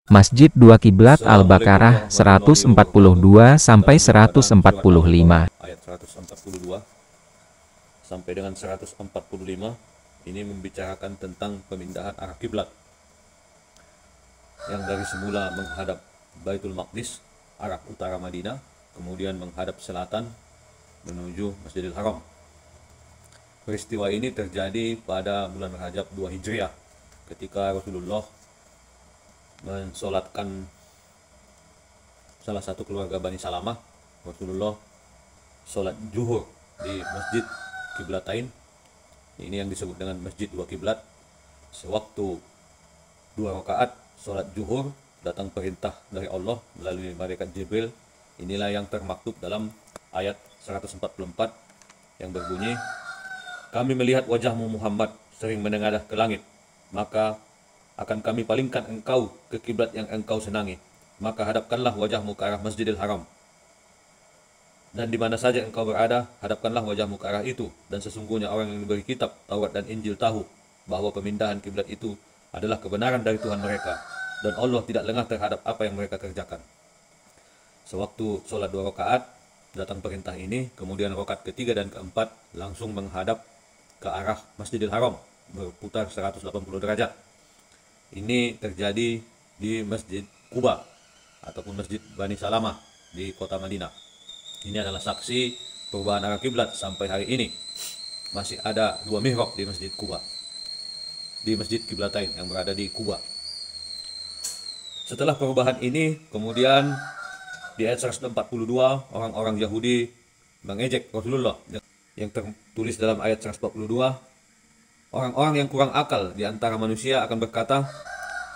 Masjid Dua Kiblat Al-Baqarah 142 sampai 145. Ayat 142 sampai dengan 145 ini membicarakan tentang pemindahan arah kiblat yang dari semula menghadap Baitul Maqdis arah utara Madinah, kemudian menghadap selatan menuju Masjidil Haram. Peristiwa ini terjadi pada bulan Rajab 2 Hijriah ketika Rasulullah mensolatkan salah satu keluarga Bani Salamah. Rasulullah sholat zuhur di Masjid Kiblatain, ini yang disebut dengan Masjid Dua Kiblat. Sewaktu 2 rakaat sholat zuhur, datang perintah dari Allah melalui malaikat Jibril. Inilah yang termaktub dalam ayat 144 yang berbunyi, "Kami melihat wajahmu Muhammad sering menengadah ke langit, maka akan kami palingkan engkau ke kiblat yang engkau senangi. Maka hadapkanlah wajahmu ke arah Masjidil Haram. Dan di mana saja engkau berada, hadapkanlah wajahmu ke arah itu. Dan sesungguhnya orang yang diberi kitab, Taurat dan Injil tahu bahwa pemindahan kiblat itu adalah kebenaran dari Tuhan mereka. Dan Allah tidak lengah terhadap apa yang mereka kerjakan." Sewaktu sholat 2 rakaat, datang perintah ini. Kemudian rakaat ketiga dan keempat langsung menghadap ke arah Masjidil Haram, berputar 180 derajat. Ini terjadi di Masjid Quba ataupun Masjid Bani Salamah di kota Madinah. Ini adalah saksi perubahan arah kiblat sampai hari ini. Masih ada 2 mihrab di Masjid Quba, di Masjid Kiblatain yang berada di Quba. Setelah perubahan ini, kemudian di ayat 142 orang-orang Yahudi mengejek Rasulullah yang tertulis dalam ayat 142. Orang-orang yang kurang akal di antara manusia akan berkata,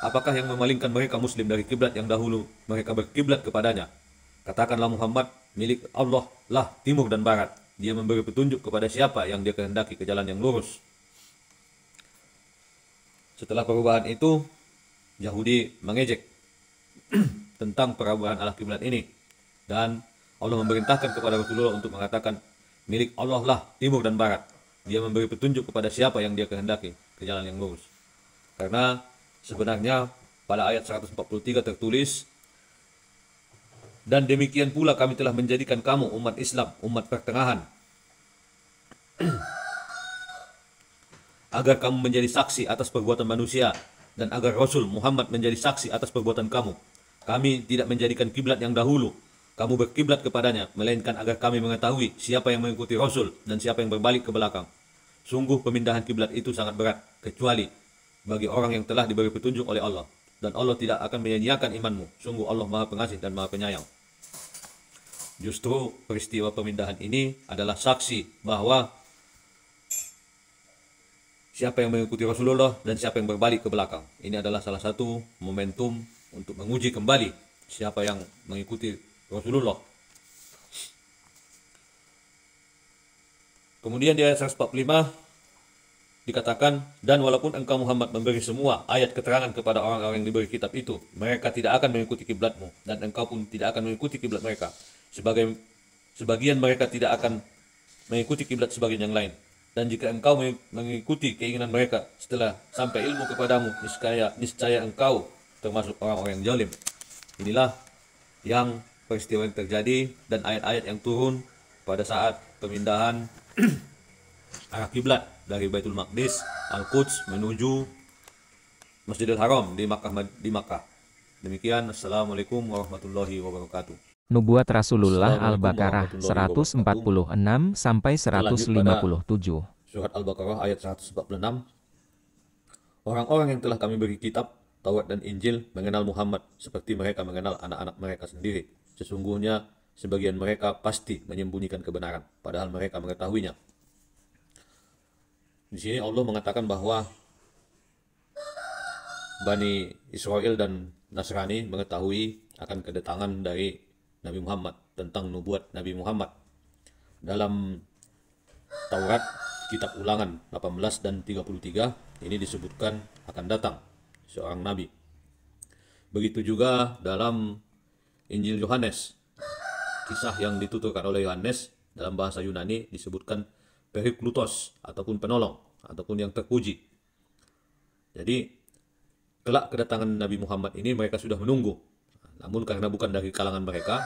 "Apakah yang memalingkan mereka muslim dari kiblat yang dahulu mereka berkiblat kepadanya? Katakanlah Muhammad, milik Allah lah timur dan barat. Dia memberi petunjuk kepada siapa yang dia kehendaki ke jalan yang lurus." Setelah perubahan itu, Yahudi mengejek tentang perubahan arah kiblat ini, dan Allah memerintahkan kepada Rasulullah untuk mengatakan, milik Allah lah timur dan barat. Dia memberi petunjuk kepada siapa yang dia kehendaki ke jalan yang lurus. Karena sebenarnya pada ayat 143 tertulis, "Dan demikian pula kami telah menjadikan kamu umat Islam, umat pertengahan, agar kamu menjadi saksi atas perbuatan manusia, dan agar Rasul Muhammad menjadi saksi atas perbuatan kamu. Kami tidak menjadikan kiblat yang dahulu kamu berkiblat kepadanya, melainkan agar kami mengetahui siapa yang mengikuti Rasul dan siapa yang berbalik ke belakang. Sungguh pemindahan kiblat itu sangat berat, kecuali bagi orang yang telah diberi petunjuk oleh Allah. Dan Allah tidak akan menyia-nyiakan imanmu. Sungguh Allah Maha Pengasih dan Maha Penyayang." Justru peristiwa pemindahan ini adalah saksi bahwa siapa yang mengikuti Rasulullah dan siapa yang berbalik ke belakang. Ini adalah salah satu momentum untuk menguji kembali siapa yang mengikuti Rasulullah. Kemudian di ayat 145 dikatakan, "Dan walaupun engkau Muhammad memberi semua ayat keterangan kepada orang-orang yang diberi kitab itu, mereka tidak akan mengikuti kiblatmu, dan engkau pun tidak akan mengikuti kiblat mereka. Sebagian mereka tidak akan mengikuti kiblat sebagian yang lain. Dan jika engkau mengikuti keinginan mereka setelah sampai ilmu kepadamu, niscaya engkau termasuk orang-orang yang zalim." Inilah yang peristiwa yang terjadi dan ayat-ayat yang turun pada saat pemindahan arah kiblat dari Baitul Maqdis Al-Quds menuju Masjidil Haram di Makkah. Demikian, Assalamualaikum warahmatullahi wabarakatuh. Nubuat Rasulullah Assalamualaikum Al-Baqarah warahmatullahi 146 sampai 157. Surat Al-Baqarah ayat 146. Orang-orang yang telah kami beri kitab, Taurat dan Injil mengenal Muhammad seperti mereka mengenal anak-anak mereka sendiri. Sesungguhnya sebagian mereka pasti menyembunyikan kebenaran, padahal mereka mengetahuinya. Di sini Allah mengatakan bahwa Bani Israel dan Nasrani mengetahui akan kedatangan dari Nabi Muhammad, tentang nubuat Nabi Muhammad. Dalam Taurat, kitab Ulangan 18 dan 33, ini disebutkan akan datang seorang Nabi. Begitu juga dalam Injil Yohanes, kisah yang dituturkan oleh Yohanes dalam bahasa Yunani disebutkan Periklutos ataupun penolong ataupun yang terpuji. Jadi kelak kedatangan Nabi Muhammad ini mereka sudah menunggu. Namun karena bukan dari kalangan mereka,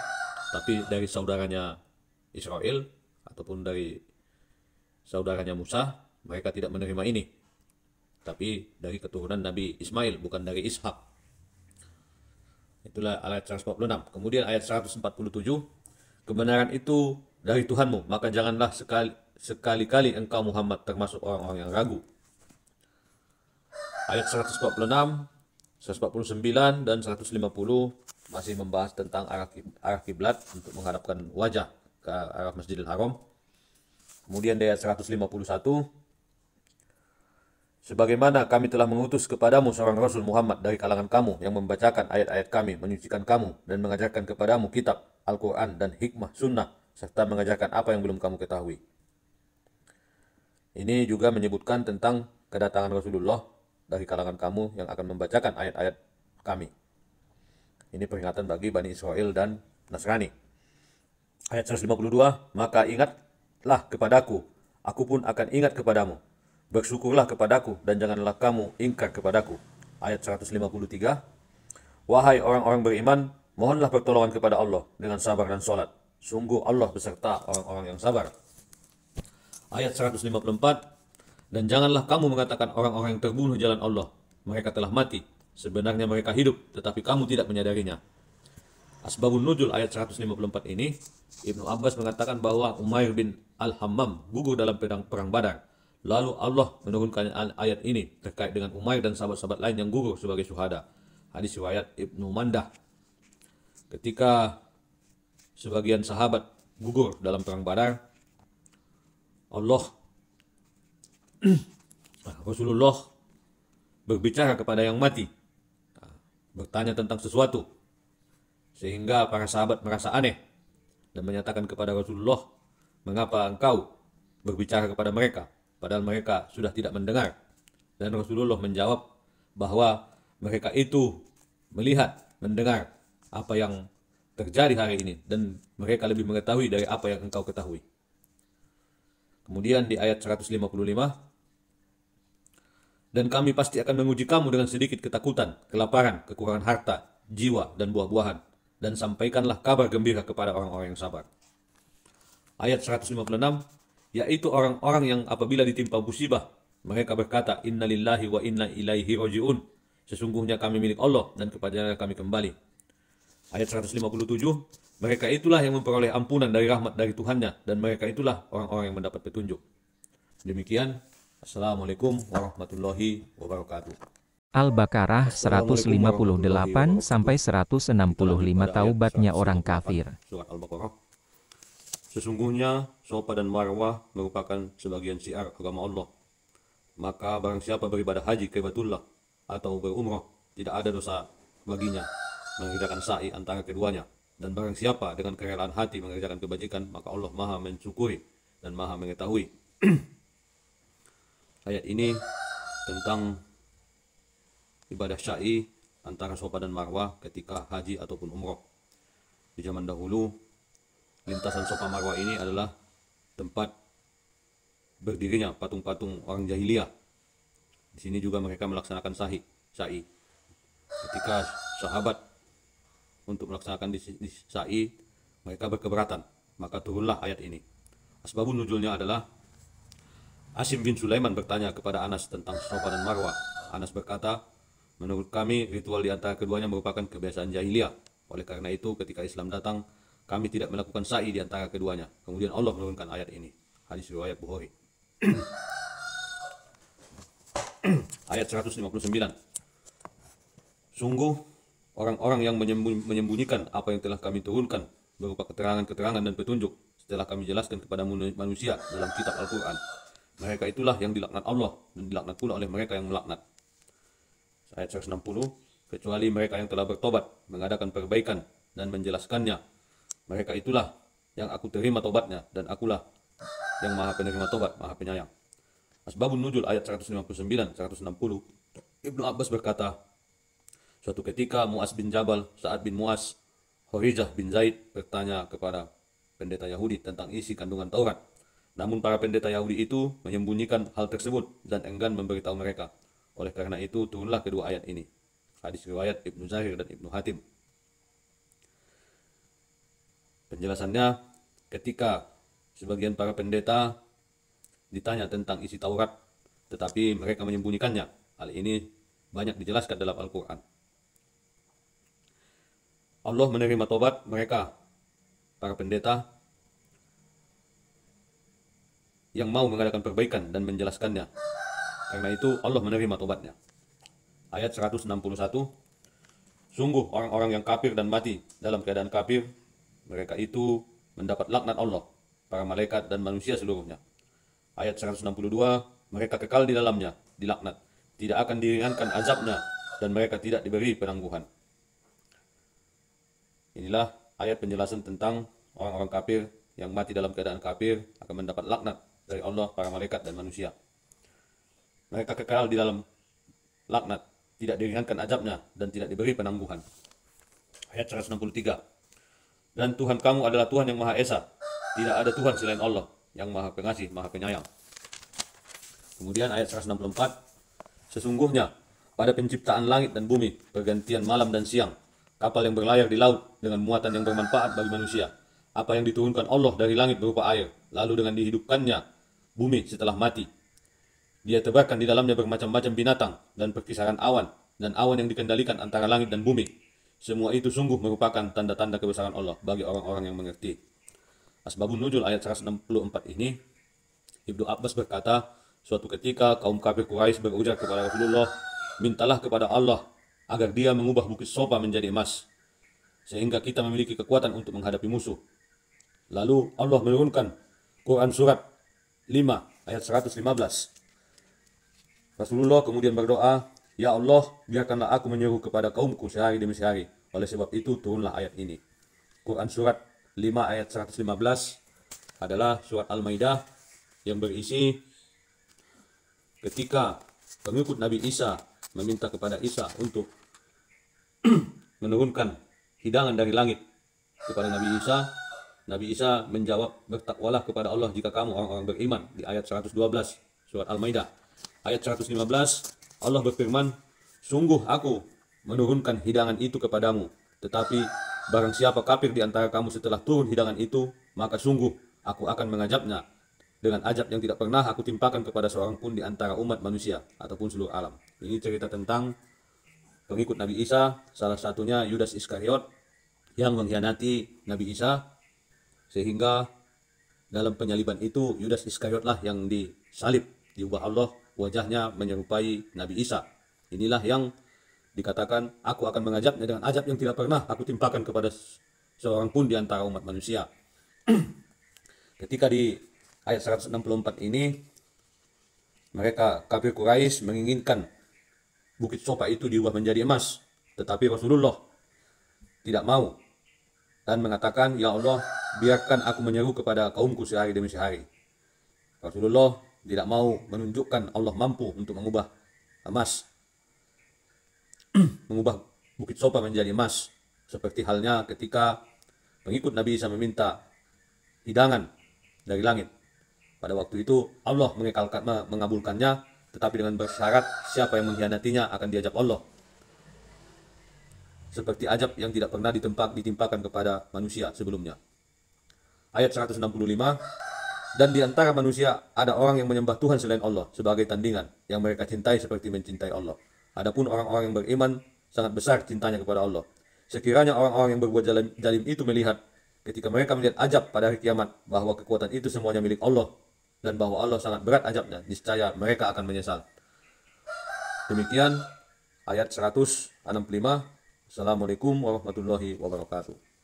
tapi dari saudaranya Israel ataupun dari saudaranya Musa, mereka tidak menerima ini. Tapi dari keturunan Nabi Ismail, bukan dari Ishak. Itulah ayat 146. Kemudian ayat 147, kebenaran itu dari Tuhanmu, maka janganlah sekali-kali engkau Muhammad termasuk orang-orang yang ragu. Ayat 146, 149, dan 150 masih membahas tentang arah kiblat untuk menghadapkan wajah ke arah Masjidil Haram. Kemudian di ayat 151, sebagaimana kami telah mengutus kepadamu seorang Rasul Muhammad dari kalangan kamu yang membacakan ayat-ayat kami, menyucikan kamu, dan mengajarkan kepadamu kitab, Al-Quran, dan hikmah sunnah, serta mengajarkan apa yang belum kamu ketahui. Ini juga menyebutkan tentang kedatangan Rasulullah dari kalangan kamu yang akan membacakan ayat-ayat kami. Ini peringatan bagi Bani Israel dan Nasrani. Ayat 152, maka ingatlah kepadaku, aku pun akan ingat kepadamu. Bersyukurlah kepadaku dan janganlah kamu ingkar kepadaku. Ayat 153, wahai orang-orang beriman, mohonlah pertolongan kepada Allah dengan sabar dan sholat. Sungguh Allah beserta orang-orang yang sabar. Ayat 154, dan janganlah kamu mengatakan orang-orang yang terbunuh jalan Allah, mereka telah mati. Sebenarnya mereka hidup, tetapi kamu tidak menyadarinya. Asbabun nuzul ayat 154 ini, Ibnu Abbas mengatakan bahwa Umair bin Al-Hammam gugur dalam perang Badar. Lalu Allah menurunkan ayat ini terkait dengan Umair dan sahabat-sahabat lain yang gugur sebagai syuhada. Hadis riwayat Ibnu Mandah. Ketika sebagian sahabat gugur dalam perang Badar, Rasulullah berbicara kepada yang mati, bertanya tentang sesuatu, sehingga para sahabat merasa aneh dan menyatakan kepada Rasulullah, mengapa engkau berbicara kepada mereka, padahal mereka sudah tidak mendengar. Dan Rasulullah menjawab bahwa mereka itu melihat, mendengar apa yang terjadi hari ini, dan mereka lebih mengetahui dari apa yang engkau ketahui. Kemudian di ayat 155, dan kami pasti akan menguji kamu dengan sedikit ketakutan, kelaparan, kekurangan harta, jiwa, dan buah-buahan. Dan sampaikanlah kabar gembira kepada orang-orang yang sabar. Ayat 156, yaitu orang-orang yang apabila ditimpa musibah, mereka berkata, Inna lillahi wa inna ilaihi roji'un. Sesungguhnya kami milik Allah dan kepadanya kami kembali. Ayat 157, mereka itulah yang memperoleh ampunan dari rahmat dari Tuhannya, dan mereka itulah orang-orang yang mendapat petunjuk. Demikian. Assalamualaikum warahmatullahi wabarakatuh. Al-Baqarah 158 sampai 165 taubatnya orang kafir. Surat Al-Baqarah. Sesungguhnya Safa dan Marwah merupakan sebagian syiar agama Allah. Maka barang siapa beribadah haji ke Baitullah atau berumrah, tidak ada dosa baginya mengerjakan sa'i antara keduanya. Dan barang siapa dengan kerelaan hati mengerjakan kebajikan, maka Allah Maha mensyukuri dan Maha mengetahui. Ayat ini tentang ibadah sya'i antara Safa dan Marwah ketika haji ataupun umrah. Di zaman dahulu, lintasan Safa Marwah ini adalah tempat berdirinya patung-patung orang jahiliyah. Di sini juga mereka melaksanakan sya'i. Ketika sahabat untuk melaksanakan di sya'i, mereka berkeberatan, maka turunlah ayat ini. Asbabun nuzulnya adalah Asim bin Sulaiman bertanya kepada Anas tentang Safa dan Marwah. Anas berkata, menurut kami ritual di antara keduanya merupakan kebiasaan jahiliyah. Oleh karena itu ketika Islam datang, kami tidak melakukan sa'i di antara keduanya. Kemudian Allah menurunkan ayat ini. Hadis riwayat Bukhari. Ayat 159. Sungguh orang-orang yang menyembunyikan apa yang telah kami turunkan berupa keterangan-keterangan dan petunjuk setelah kami jelaskan kepada manusia dalam kitab Al-Quran. Mereka itulah yang dilaknat Allah dan dilaknat pula oleh mereka yang melaknat. Ayat 160, kecuali mereka yang telah bertobat, mengadakan perbaikan dan menjelaskannya. Mereka itulah yang aku terima tobatnya, dan akulah yang Maha penerima tobat, Maha penyayang. Asbabun nuzul ayat 159, 160. Ibnu Abbas berkata, suatu ketika Mu'az bin Jabal, Sa'ad bin Mu'az, Horijah bin Zaid bertanya kepada pendeta Yahudi tentang isi kandungan Taurat. Namun para pendeta Yahudi itu menyembunyikan hal tersebut dan enggan memberitahu mereka. Oleh karena itu turunlah kedua ayat ini. Hadis riwayat Ibnu Zahir dan Ibnu Hatim. Penjelasannya, ketika sebagian para pendeta ditanya tentang isi Taurat, tetapi mereka menyembunyikannya. Hal ini banyak dijelaskan dalam Al-Quran. Allah menerima tobat mereka, para pendeta, yang mau mengadakan perbaikan dan menjelaskannya. Karena itu Allah menerima tobatnya. Ayat 161, sungguh orang-orang yang kafir dan mati dalam keadaan kafir, mereka itu mendapat laknat Allah, para malaikat dan manusia seluruhnya. Ayat 162, mereka kekal di dalamnya, dilaknat, tidak akan diringankan azabnya, dan mereka tidak diberi penangguhan. Inilah ayat penjelasan tentang orang-orang kafir yang mati dalam keadaan kafir akan mendapat laknat dari Allah, para malaikat dan manusia. Mereka kekal di dalam laknat, tidak diringankan azabnya, dan tidak diberi penangguhan. Ayat 163, dan Tuhan kamu adalah Tuhan yang Maha Esa, tidak ada Tuhan selain Allah yang Maha Pengasih, Maha Penyayang. Kemudian ayat 164, sesungguhnya pada penciptaan langit dan bumi, pergantian malam dan siang, kapal yang berlayar di laut dengan muatan yang bermanfaat bagi manusia, apa yang diturunkan Allah dari langit berupa air, lalu dengan dihidupkannya bumi setelah mati, Dia tebarkan di dalamnya bermacam-macam binatang dan perkisaran awan dan awan yang dikendalikan antara langit dan bumi. Semua itu sungguh merupakan tanda-tanda kebesaran Allah bagi orang-orang yang mengerti. Asbabun Nuzul ayat 164 ini, Ibnu Abbas berkata, suatu ketika kaum kafir Quraisy berujar kepada Rasulullah, mintalah kepada Allah agar dia mengubah bukit Sofa menjadi emas, sehingga kita memiliki kekuatan untuk menghadapi musuh. Lalu Allah menurunkan Quran surat 5 ayat 115. Rasulullah kemudian berdoa, ya Allah, biarkanlah aku menyeru kepada kaumku sehari demi sehari. Oleh sebab itu turunlah ayat ini. Quran surat 5 ayat 115 adalah surat Al-Maidah yang berisi ketika pengikut Nabi Isa meminta kepada Isa untuk menurunkan hidangan dari langit kepada Nabi Isa. Nabi Isa menjawab, bertakwalah kepada Allah jika kamu orang-orang beriman, di ayat 112 surat Al-Maidah. Ayat 115 Allah berfirman, sungguh aku menurunkan hidangan itu kepadamu, tetapi barang siapa kafir di antara kamu setelah turun hidangan itu, maka sungguh aku akan mengazabnya dengan azab yang tidak pernah aku timpakan kepada seorang pun di antara umat manusia ataupun seluruh alam. Ini cerita tentang pengikut Nabi Isa, salah satunya Yudas Iskariot yang mengkhianati Nabi Isa, sehingga dalam penyaliban itu Yudas Iskariotlah yang disalib, diubah Allah wajahnya menyerupai Nabi Isa. Inilah yang dikatakan, aku akan mengazabnya dengan azab yang tidak pernah aku timpakan kepada seorang pun di antara umat manusia. Ketika di ayat 164 ini, mereka kafir Quraisy menginginkan bukit Sofa itu diubah menjadi emas, tetapi Rasulullah tidak mau dan mengatakan, ya Allah, biarkan aku menyeru kepada kaumku sehari demi sehari. Rasulullah tidak mau menunjukkan Allah mampu untuk mengubah emas, mengubah bukit Sofa menjadi emas, seperti halnya ketika pengikut Nabi Isa meminta hidangan dari langit. Pada waktu itu Allah mengabulkannya, tetapi dengan bersyarat siapa yang mengkhianatinya akan diazab Allah, seperti azab yang tidak pernah ditimpakan kepada manusia sebelumnya. Ayat 165, dan di antara manusia ada orang yang menyembah Tuhan selain Allah sebagai tandingan yang mereka cintai seperti mencintai Allah. Adapun orang-orang yang beriman sangat besar cintanya kepada Allah. Sekiranya orang-orang yang berbuat zalim itu melihat ketika mereka melihat azab pada hari kiamat bahwa kekuatan itu semuanya milik Allah dan bahwa Allah sangat berat azabnya, niscaya mereka akan menyesal. Demikian ayat 165. Assalamualaikum warahmatullahi wabarakatuh.